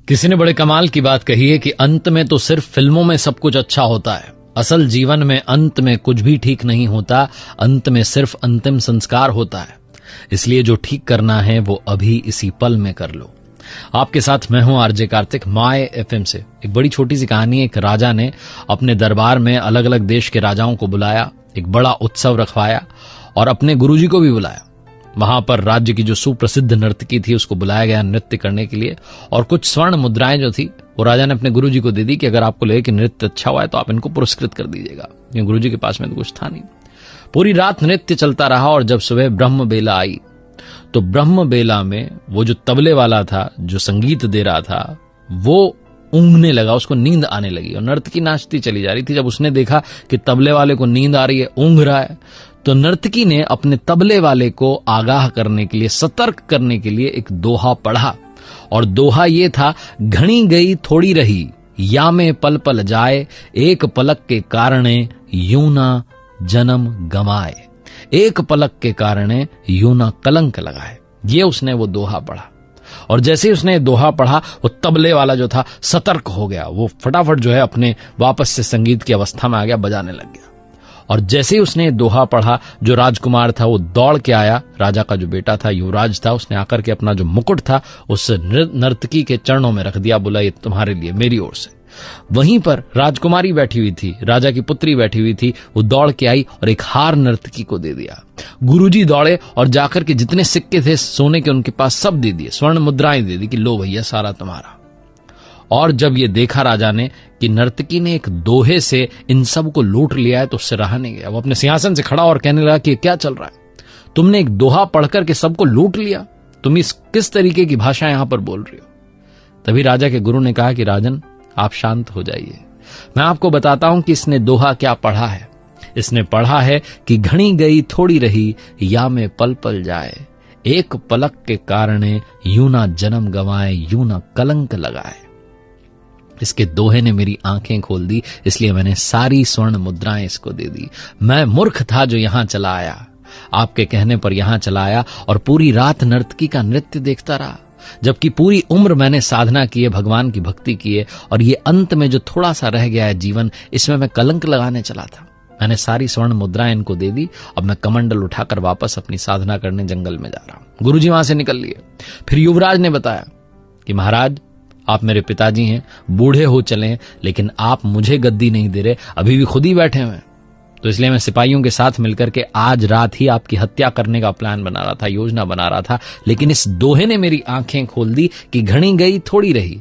किसी ने बड़े कमाल की बात कही है कि अंत में तो सिर्फ फिल्मों में सब कुछ अच्छा होता है। असल जीवन में अंत में कुछ भी ठीक नहीं होता, अंत में सिर्फ अंतिम संस्कार होता है। इसलिए जो ठीक करना है वो अभी इसी पल में कर लो। आपके साथ मैं हूं आरजे कार्तिक, माय एफएम से। एक बड़ी छोटी सी कहानी है। एक राजा ने अपने दरबार में अलग अलग देश के राजाओं को बुलाया, एक बड़ा उत्सव रखवाया और अपने गुरुजी को भी बुलाया। वहां पर राज्य की जो सुप्रसिद्ध नर्तकी थी उसको बुलाया गया नृत्य करने के लिए, और कुछ स्वर्ण मुद्राएं जो थी वो राजा ने अपने गुरुजी को दे दी कि अगर आपको लगे कि नृत्य अच्छा हुआ है तो आप इनको पुरस्कृत कर दीजिएगा। गुरुजी के पास में तो कुछ था नहीं। पूरी रात नृत्य चलता रहा और जब सुबह ब्रह्म बेला आई तो ब्रह्म बेला में वो जो तबले वाला था, जो संगीत दे रहा था, वो ऊँघने लगा, उसको नींद आने लगी और नर्तकी नाचती चली जा रही थी। जब उसने देखा कि तबले वाले को नींद आ रही है, ऊँघ रहा है, तो नर्तकी ने अपने तबले वाले को आगाह करने के लिए, सतर्क करने के लिए एक दोहा पढ़ा। और दोहा ये था, घणी गई थोड़ी रही, या में पल पल जाए, एक पलक के कारणे यूं ना जन्म गमाए, एक पलक के कारणे यूं ना कलंक लगाए। ये उसने वो दोहा पढ़ा और जैसे ही उसने दोहा पढ़ा वो तबले वाला जो था सतर्क हो गया। वो फटाफट जो है अपने वापस से संगीत की अवस्था में आ गया, बजाने लग गया। और जैसे ही उसने दोहा पढ़ा, जो राजकुमार था वो दौड़ के आया, राजा का जो बेटा था, युवराज था, उसने आकर के अपना जो मुकुट था उस नर्तकी के चरणों में रख दिया, बोला ये तुम्हारे लिए मेरी ओर से। वहीं पर राजकुमारी बैठी हुई थी, राजा की पुत्री बैठी हुई थी, वो दौड़ के आई और एक हार नर्तकी को दे दिया। गुरुजी दौड़े और जाकर के जितने सिक्के थे सोने के उनके पास सब दे दिए, स्वर्ण मुद्राएं दे दी कि लो भैया सारा तुम्हारा। और जब ये देखा राजा ने कि नर्तकी ने एक दोहे से इन सब को लूट लिया है तो उससे रहा नहीं गया। वो अपने सिंहासन से खड़ा और कहने लगा कि क्या चल रहा है, तुमने एक दोहा पढ़कर के सबको लूट लिया, तुम इस किस तरीके की भाषा यहां पर बोल रही हो। तभी राजा के गुरु ने कहा कि राजन आप शांत हो जाइए, मैं आपको बताता हूं कि इसने दोहा क्या पढ़ा है। इसने पढ़ा है कि घणी गई थोड़ी रही, या में पल पल जाए, एक पलक के कारणे यूं ना जन्म गंवाए, यूं ना कलंक लगाए। इसके दोहे ने मेरी आंखें खोल दी, इसलिए मैंने सारी स्वर्ण मुद्राएं इसको दे दी। मैं मूर्ख था जो यहां चला आया, आपके कहने पर यहां चला आया और पूरी रात नर्तकी का नृत्य देखता रहा, जबकि पूरी उम्र मैंने साधना की है, भगवान की भक्ति की है, और ये अंत में जो थोड़ा सा रह गया है जीवन, इसमें मैं कलंक लगाने चला था। मैंने सारी स्वर्ण मुद्राएं इनको दे दी। अब मैं कमंडल उठाकर वापस अपनी साधना करने जंगल में जा रहा हूं। गुरुजी वहां से निकल लिए। फिर युवराज ने बताया कि महाराज आप मेरे पिताजी हैं, बूढ़े हो चले हैं, लेकिन आप मुझे गद्दी नहीं दे रहे, अभी भी खुद ही बैठे हुए हैं। तो इसलिए मैं सिपाहियों के साथ मिलकर के आज रात ही आपकी हत्या करने का प्लान बना रहा था, योजना बना रहा था, लेकिन इस दोहे ने मेरी आंखें खोल दी कि घणी गई थोड़ी रही,